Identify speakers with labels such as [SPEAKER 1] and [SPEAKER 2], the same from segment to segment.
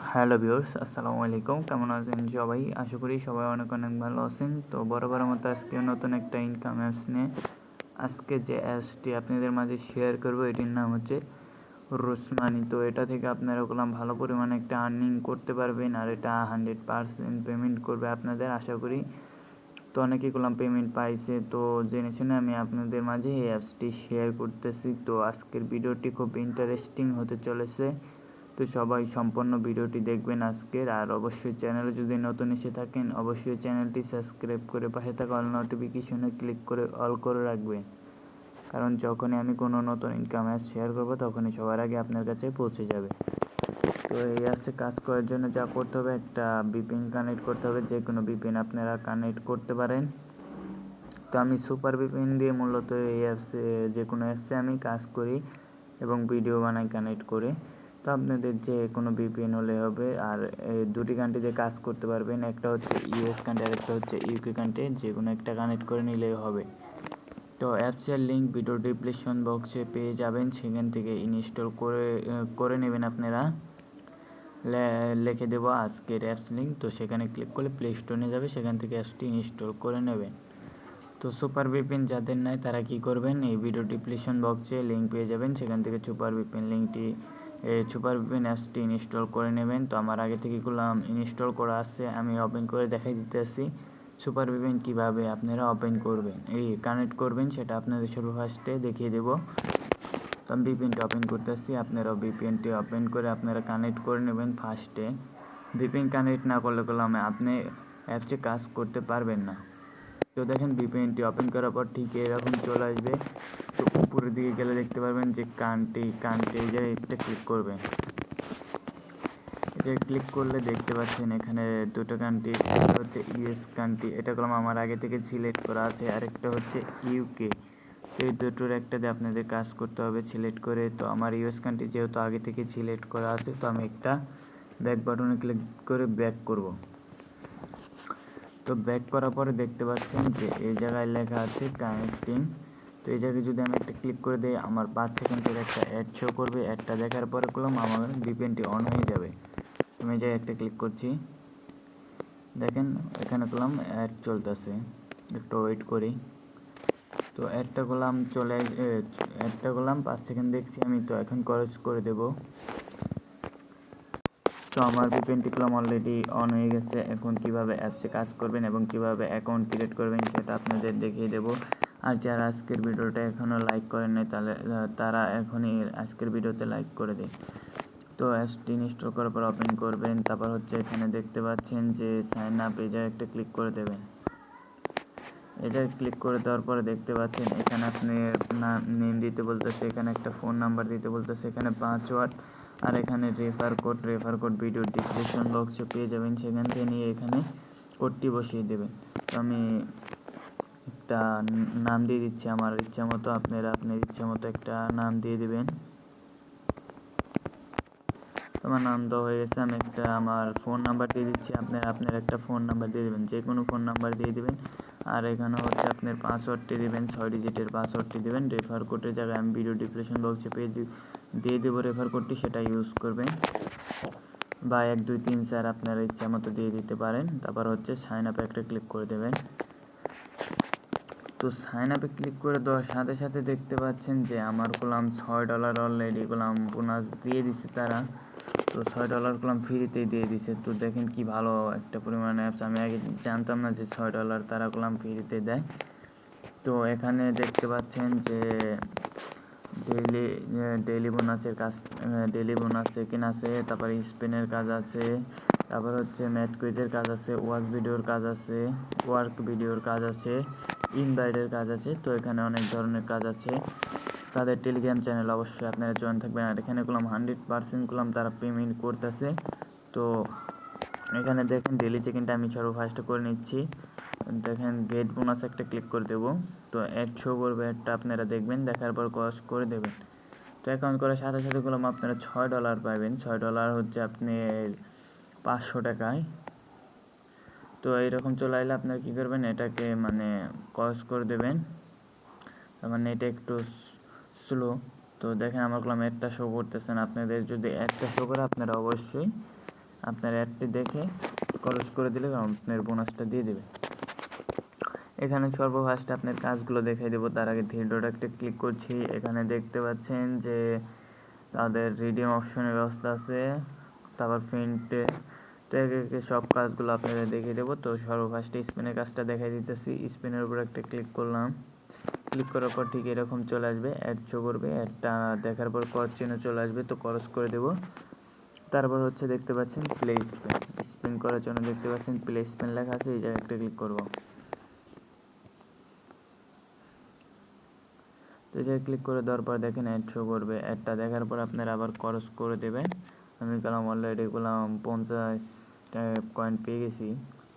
[SPEAKER 1] Hello viewers, আসসালামু আলাইকুম। কেমন আছেন সবাই? আশা করি সবাই অনেক অনেক ভালো আছেন। তো বরাবরের মতো আজকে নতুন একটা ইনকাম অ্যাপস নিয়ে আজকে যে অ্যাপসটি আপনাদের মাঝে শেয়ার করব এটির নাম হচ্ছে রুসমানি। তো এটা থেকে আপনারা ভালো পরিমাণে একটা আর্নিং করতে পারবেন, আর এটা 100% পেমেন্ট করবে আপনাদের, আশা করি। তো অনেকেই পেমেন্ট পাইছে, তো জেনে শুনে আমি আপনাদের মাঝে এই অ্যাপসটি শেয়ার করতেছি। তো আজকের ভিডিওটি খুব ইন্টারেস্টিং হতে চলেছে, তো সবাই সম্পূর্ণ ভিডিওটি দেখবেন আজকের। আর অবশ্যই চ্যানেলে যদি নতুন এসে থাকেন অবশ্যই চ্যানেলটি সাবস্ক্রাইব করে পাশে থাকা অল নোটিফিকেশনে ক্লিক করে অল করে রাখবেন, কারণ যখনই আমি কোনো নতুন ইনকাম অ্যাপ শেয়ার করব তখনই সবার আগে আপনার কাছে পৌঁছে যাবে। তো এই অ্যাপসে কাজ করার জন্য যা করতে হবে, একটা বিপিএন কানেক্ট করতে হবে। যে কোনো বিপিএন আপনারা কানেক্ট করতে পারেন। তো আমি সুপার বিপিএন দিয়ে মূলত এই অ্যাপসে যে কোনো অ্যাপসে আমি কাজ করি এবং ভিডিও বানাই কানেক্ট করে। তো আপনাদের যে কোনো বিপিএন হলে হবে। আর এই দুটি কান্ট্রিতে কাজ করতে পারবেন, একটা হচ্ছে ইউএস কান্ট্রি আর একটা হচ্ছে ইউকে কান্ট্রি, যে কোনো একটা কানেক্ট করে নিলেই হবে। তো অ্যাপসের লিঙ্ক ভিডিও ডিসক্রিপশন বক্সে পেয়ে যাবেন, সেখান থেকে ইনস্টল করে নেবেন আপনারা। লিখে দেবো আজকের অ্যাপস লিঙ্ক, তো সেখানে ক্লিক করলে প্লে স্টোরে নিয়ে যাবে, সেখান থেকে অ্যাপসটি ইনস্টল করে নেবেন। তো সুপার ভিপিএন যাদের নাই তারা কি করবেন, এই ভিডিও ডিসক্রিপশন বক্সে লিঙ্ক পেয়ে যাবেন, সেখান থেকে সুপার ভিপিএন সুপার ভিপিএন অ্যাপসটি ইনস্টল করে নেবেন। তো আমার আগে থেকে ইনস্টল করা আছে, আমি ওপেন করে দেখাই দিতেছি সুপার ভিপিএন কীভাবে আপনারা ওপেন করবেন, কানেক্ট করবেন, সেটা আপনাদের শুরু ফার্স্টে দেখিয়ে দেবো। তো আমি ভিপিএনটি ওপেন করতেছি, আপনারাও ভিপিএনটি ওপেন করে আপনারা কানেক্ট করে নেবেন। ফার্স্টে ভিপিএন কানেক্ট না করলে আপনি অ্যাপসে কাজ করতে পারবেন না। তো দেখেন ভিপিএনটি ওপেন করার পর ঠিক এরকম চলে আসবে। তো উপরের দিকে গেলে দেখতে পারবেন যে কান্ট্রি এই জায়গায় একটা ক্লিক করবেন। এটা ক্লিক করলে দেখতে পাচ্ছেন এখানে দুটো কান্ট্রি, একটা হচ্ছে ইউএস কান্ট্রি, এটা আমার আগে থেকে সিলেক্ট করা আছে, আর একটা হচ্ছে ইউকে। তো এই দুটোর একটাতে আপনাদের কাজ করতে হবে সিলেক্ট করে। তো আমার ইউএস কান্ট্রি যেহেতু আগে থেকে সিলেক্ট করা আছে, তো আমি একটা ব্যাক বাটনে ক্লিক করে ব্যাক করব। তো ব্যাক করার পরে দেখতে পাচ্ছেন যে এই জায়গায় লেখা আছে কানেক্টিং। তো এই জায়গায় যদি আমি একটা ক্লিক করে দিই, আমার 5 সেকেন্ডের একটা অ্যাড শো করবে। অ্যাডটা দেখার পরে আমার ভিপিএনটি অন হয়ে যাবে। আমি যে একটা ক্লিক করছি, দেখেন এখানে অ্যাড চলতেছে, একটু ওয়েট করি। তো অ্যাডটা অ্যাডটা 5 সেকেন্ড দেখছি আমি, তো এখন খরচ করে দেব। তো আমার ভিপিএনটি অলরেডি অন হয়ে গেছে। এখন কিভাবে অ্যাপসে কাজ করবেন এবং কিভাবে অ্যাকাউন্ট ক্রিয়েট করবেন সেটা আপনাদের দেখিয়ে দেব। আর যারা আজকের ভিডিওটা এখনও লাইক করেন নাই তারা এখনই আজকের ভিডিওতে লাইক করে দেয়। তো অ্যাপসটি ইনস্টল করার পর ওপেন করবেন। তারপর এখানে দেখতে পাচ্ছেন যে সাইন আপ, এই জায়গায় একটা ক্লিক করে দেবেন। এটা ক্লিক করে দেওয়ার পরে দেখতে পাচ্ছেন এখানে আপনি নেম দিতে বলতেছে, এখানে একটা ফোন নাম্বার দিতে বলতেছে, এখানে পাসওয়ার্ড, আর এখানে রেফার কোড ভিডিও ডিসক্রিপশন বক্সে পেয়ে যাবেন, সেখান থেকে নিয়ে এখানে কোডটি বসিয়ে দেবেন। তো আমি একটা নাম দিয়ে দিচ্ছি আমার ইচ্ছা মতো, আপনার ইচ্ছা মতো একটা নাম দিয়ে দেবেন। আমার নাম দেওয়া হয়ে গেছে, আমি আমার ফোন নাম্বার দিয়ে দিচ্ছি, আপনার একটা ফোন নাম্বার দিয়ে দেবেন, যে কোনো ফোন নাম্বার দিয়ে দেবেন। আর এখানে আপনার পাসওয়ার্ডটি দেবেন, 6 ডিজিটের পাসওয়ার্ডটি দেবেন। রেফার কোডের জায়গায় আমি ভিডিও ডিসক্রিপশন বক্সে দিয়ে দেবো রেফার কোডটি, সেটা ইউজ করবেন, বা 1 2 3 4 আপনার ইচ্ছা মতো দিয়ে দিতে পারেন। তারপর সাইন আপে একটা ক্লিক করে দেবেন। তো সাইন আপে ক্লিক করে দেওয়ার সাথে সাথে দেখতে পাচ্ছেন যে আমার $6 অলরেডি বোনাস দিয়ে দিছে তারা। তো $6 ফ্রিতেই দিয়ে দিছে। তো দেখেন কি ভালো একটা পরিমাণে অ্যাপস, আমি আগে জানতাম না যে $6 তারা ফ্রিতে দেয়। তো এখানে দেখতে পাচ্ছেন যে ডেইলি বোনাস চেক-ইন আছে, তারপরে স্পেনের কাজ আছে, তারপর ম্যাথ কুইজের কাজ আছে, ওয়ার্ক ভিডিওর কাজ আছে, ইনভাইটের কাজ আছে। তো এখানে অনেক ধরনের কাজ আছে। তাদের টেলিগ্রাম চ্যানেল অবশ্যই আপনারা জয়েন থাকবেন। আর এখানে 100% তারা পেমেন্ট করতেছে। তো এখানে দেখেন ডেইলি চেক-ইনটা আমি ফার্স্টে করে নিচ্ছি। দেখেন গেট বোনাস একটা ক্লিক করে দেবো। তো অ্যাড শো করবে, অ্যাডটা আপনারা দেখবেন, দেখার পর কস করে দেবেন। তো অ্যাকাউন্ট করার সাথে সাথে আপনারা $6 পাবেন। $6 আপনি 500 টাকায়। তো এইরকম চলে আসলে আপনারা কী করবেন, এটাকে কস করে দেবেন। তার এটা একটু স্লো। তো দেখেন আমার অ্যাডটা শো করতেছেন, আপনাদের যদি অ্যাডটা শো করে আপনারা অবশ্যই আপনার অ্যাডটি দেখে ক্রস করে দিলে আপনার বোনাসটা দিয়ে দেবে। এখানে সর্বফার্স্টে আপনার কাজগুলো দেখিয়ে দেবো। তার আগে থ্রি ডট একটা ক্লিক করছি। এখানে দেখতে পাচ্ছেন যে তাদের রিডিম অপশনের ব্যবস্থা আছে, তারপর প্রিন্টে, তো একে একে সব কাজগুলো আপনাদের দেখিয়ে দেবো। তো সর্বফার্স্টে স্পিনের কাজটা দেখাই দিতেছি। স্পিনের উপর একটা ক্লিক করলাম। ক্লিক করার পর ঠিক এরকম চলে আসবে, অ্যাড শো করবে। অ্যাডটা দেখার পর ক্রস চিহ্ন চলে আসবে, তো ক্রস করে দেবো। তারপর হচ্ছে দেখতে পাচ্ছেন প্লে স্পিন, স্পিন করার জন্য দেখতে পাচ্ছেন প্লে স্পিন লেখা আছে, এই জায়গায় একটা ক্লিক করবো। তো এই জায়গায় ক্লিক করে দেওয়ার পর দেখেন অ্যাড শো করবে। অ্যাডটা দেখার পর আপনারা আবার ক্রস করে দেবেন। আমি গেলাম অলরেডি গেলাম 50 কয়েন পেয়ে গেছি।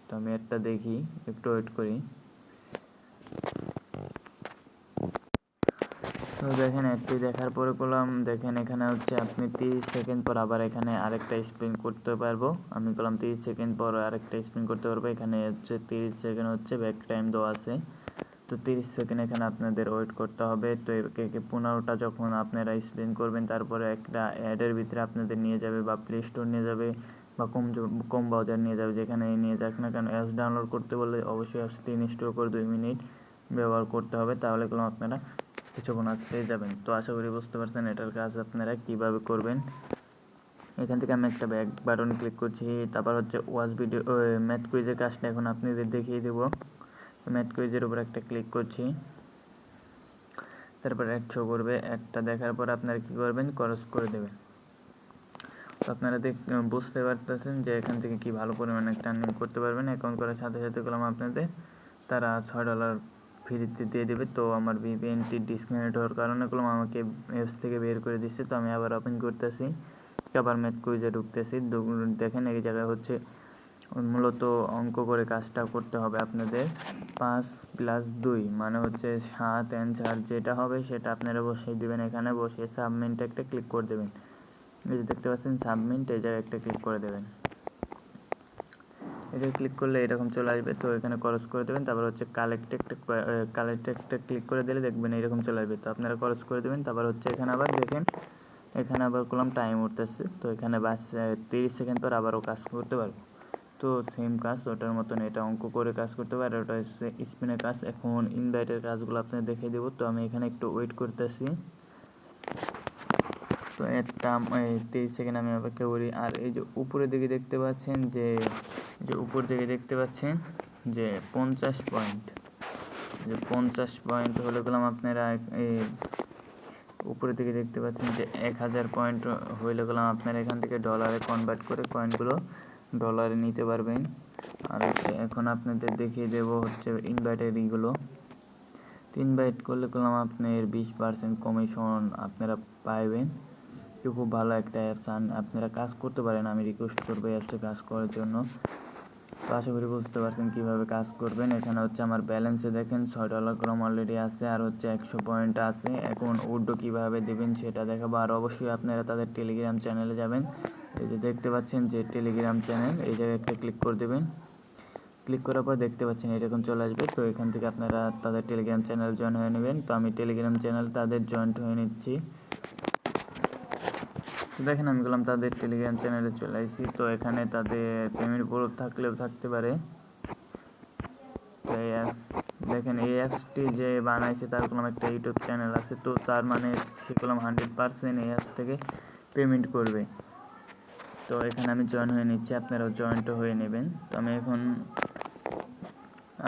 [SPEAKER 1] তো আমি অ্যাডটা দেখি, একটু ওয়েট করি। তো দেখেন অ্যাডটি দেখার পরে করলাম, দেখেন এখানে হচ্ছে আপনি 30 সেকেন্ড পর আবার এখানে আরেকটা স্পিন করতে পারবো। আমি করলাম 30 সেকেন্ড পর আরেকটা স্পিন করতে পারবো। এখানে হচ্ছে 30 সেকেন্ড হচ্ছে ব্যাক টাইম দেওয়া আছে। তো 30 সেকেন্ড এখানে আপনাদের ওয়েট করতে হবে। তো একে 15টা যখন আপনারা স্পিন করবেন, তারপরে একটা অ্যাডের ভিতরে আপনাদের নিয়ে যাবে, বা প্লে স্টোর নিয়ে যাবে, বা কম বাজার নিয়ে যাবে, যেখানে নিয়ে যাক না কেন। অ্যাপস ডাউনলোড করতে বললে অবশ্যই অ্যাপসটি ইনস্টল করে 2 মিনিট ব্যবহার করতে হবে, তাহলে কোনো আপনারা কিছু বোনাস পেয়ে যাবেন। তো আশা করি বুঝতে পারছেন এটার কাজ আপনারা কিভাবে করবেন। এখান থেকে আমি একটা ব্যাক বাটন ক্লিক করছি। তারপর হচ্ছে ওয়াচ ভিডিও ম্যাথ কুইজের কাজটা এখন আপনাদের দেখিয়ে দেবো। ম্যাথ কুইজের উপর একটা ক্লিক করছি। তারপর অ্যাড শো করবে। অ্যাডটা দেখার পর আপনারা কী করবেন, ক্রস করে দেবেন। তো আপনারা বুঝতে পারতেছেন যে এখান থেকে কি ভালো পরিমাণে একটা আর্নিং করতে পারবেন। অ্যাকাউন্ট করার সাথে সাথে করলাম আপনাদের তারা $6 ফ্রিতে দিয়ে দেবে। তো আমার ভিপিএনটি ডিসকানেক্ট হওয়ার কারণে করলাম আমাকে অ্যাপস থেকে বের করে দিচ্ছে। তো আমি আবার ওপেন করতেছি, আবার ম্যাথ কুইজে ঢুকতেছি। দেখেন এই জায়গায় হচ্ছে মূলত অঙ্ক করে কাজটা করতে হবে আপনাদের। 5 + 2 মানে হচ্ছে 7, অ্যান্সার যেটা হবে সেটা আপনারা বসিয়ে দেবেন। এখানে বসিয়ে সাবমিট একটা ক্লিক করে দেবেন। এই যে দেখতে পাচ্ছেন সাবমিট, এই জায়গায় একটা ক্লিক করে দেবেন। এই জায়গায় ক্লিক করলে এরকম চলে আসবে। তো এখানে ক্রস করে দেবেন। তারপর হচ্ছে কালেক্ট একটা ক্লিক করে দিলে দেখবেন এরকম চলে আসবে। তো আপনারা ক্রস করে দেবেন। তারপর হচ্ছে এখানে আবার দেখেন, এখানে আবার করলাম টাইম উঠতেছে। তো এখানে বাস 30 সেকেন্ড পর আবারও কাজ করতে পারবো। তো সেম কাজ ওটার মতন, এটা অঙ্ক করে কাজ করতে পারে, ওটা হচ্ছে স্পিনের কাজ। এখন ইনভাইটের কাজগুলো আপনাদের দেখিয়ে দেবো। তো আমি এখানে একটু ওয়েট করতেছি। তো একটা 23 সেকেন্ড আমি অপেক্ষা করি। আর এই যে উপরের দিকে দেখতে পাচ্ছেন যে উপর দিকে দেখতে পাচ্ছেন যে 50 পয়েন্ট, যে 50 পয়েন্ট হলে গেলাম আপনারা উপরের দিকে দেখতে পাচ্ছেন যে 1000 পয়েন্ট হইলে গেলাম আপনারা এখান থেকে ডলারে কনভার্ট করে কয়েনগুলো ডলারে নিতে পারবেন। আর এখন আপনাদের দেখিয়ে দেবো হচ্ছে ইনভাইটের ইগুলো। ইনভাইট করলে গেলাম আপনার 20% কমিশন আপনারা পাইবেন। খুব ভালো একটা অ্যাপস, আপনারা কাজ করতে পারেন। আমি রিকোয়েস্ট করবো অ্যাপসে কাজ করার জন্য। তো আশা করি বুঝতে পারছেন কীভাবে কাজ করবেন। এখানে হচ্ছে আমার ব্যালেন্সে দেখেন $6 ক্রম অলরেডি আছে, আর হচ্ছে 100 পয়েন্ট আছে। এখন উইথড্র কীভাবে দেবেন সেটা দেখাবো। আর অবশ্যই আপনারা তাদের টেলিগ্রাম চ্যানেলে যাবেন। এই যে দেখতে পাচ্ছেন যে টেলিগ্রাম চ্যানেল, এই জায়গায় একটা ক্লিক করে দেবেন। ক্লিক করার পর দেখতে পাচ্ছেন এরকম চলে আসবে। তো এখান থেকে আপনারা তাদের টেলিগ্রাম চ্যানেল জয়েন হয়ে নেবেন। তো আমি টেলিগ্রাম চ্যানেল তাদের জয়েন্ট হয়ে নিচ্ছি। তো দেখেন আমি বললাম তাদের টেলিগ্রাম চ্যানেলে চলে আসছি। তো এখানে তাদের পেমেন্ট প্রুফ থাকলেও থাকতে পারে। তো দেখেন এই অ্যাপসটি যে বানাইছে তার কোনো একটা ইউটিউব চ্যানেল আছে। তো তার মানে সে করলাম 100% এই অ্যাপস থেকে পেমেন্ট করবে। তো এখানে আমি জয়েন হয়ে নিচ্ছি, আপনারাও জয়েন্টও হয়ে নেবেন। তো আমি এখন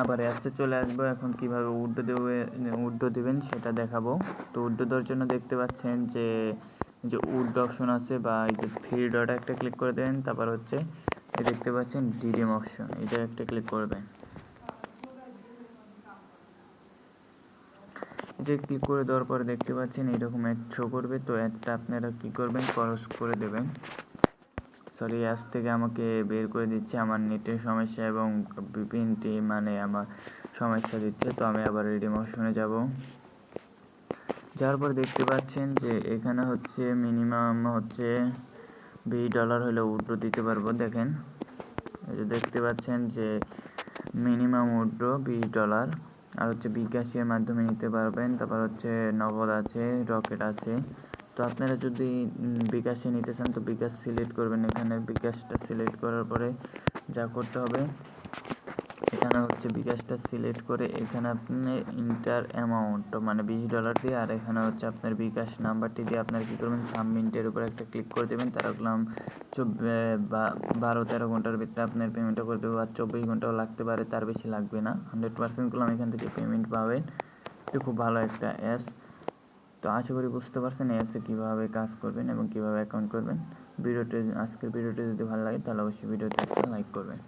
[SPEAKER 1] আবার অ্যাপসে চলে আসবো। এখন কীভাবে উইথড্র দেবেন সেটা দেখাবো। তো উইথড্র দেওয়ার জন্য দেখতে পাচ্ছেন যে উইথড্র অপশন আছে, বা এই যে থ্রি ডট একটা ক্লিক করে দেবেন। তারপর হচ্ছে দেখতে পাচ্ছেন রিডিম অপশন, এটা একটা ক্লিক করবেন। যে ক্লিক করে দেওয়ার পরে দেখতে পাচ্ছেন এইরকম অ্যাড শো করবে। তো অ্যাডটা আপনারা কী করবেন, ক্রস করে দেবেন। সরি, অ্যাপস থেকে আমাকে বের করে দিচ্ছে, আমার নেটের সমস্যা এবং ভিপিএনটি মানে আমার সমস্যা দিচ্ছে। তো আমি আবার রিডিম অপশনে যাব। যাওয়ার পর দেখতে পাচ্ছেন যে এখানে হচ্ছে মিনিমাম হচ্ছে $20 হলে উইথড্র দিতে পারবো। দেখেন এই যে দেখতে পাচ্ছেন যে মিনিমাম উইথড্র $20, আর হচ্ছে bKash এর মাধ্যমে নিতে পারবেন। তারপর হচ্ছে নগদ আছে, রকেট আছে, তো আপনারা যদি বিকাশে নিতে চান তো বিকাশ সিলেক্ট করবেন। এখানে বিকাশটা সিলেক্ট করার পরে যা করতে হবে, এখানে হচ্ছে বিকাশটা সিলেক্ট করে এখানে আপনি ইন্টার অ্যামাউন্ট মানে $20 দিয়ে, আর এখানে হচ্ছে আপনার বিকাশ নাম্বারটি দিয়ে আপনারা কী করবেন, সাবমিটের উপর একটা ক্লিক করে দেবেন। তারা করলাম 12-13 ঘন্টার ভিতরে আপনার পেমেন্টটা করে দেবে, আর 24 ঘন্টাও লাগতে পারে, তার বেশি লাগবে না। 100% করলাম এখান থেকে পেমেন্ট পাবেন। তো খুব ভালো একটা অ্যাপস। তো আশা করি বুঝতে পারছেন এই অ্যাপসে কীভাবে কাজ করবেন এবং কীভাবে অ্যাকাউন্ট করবেন। আজকের ভিডিওটি যদি ভালো লাগে তাহলে অবশ্যই ভিডিওতে একটা লাইক করবেন।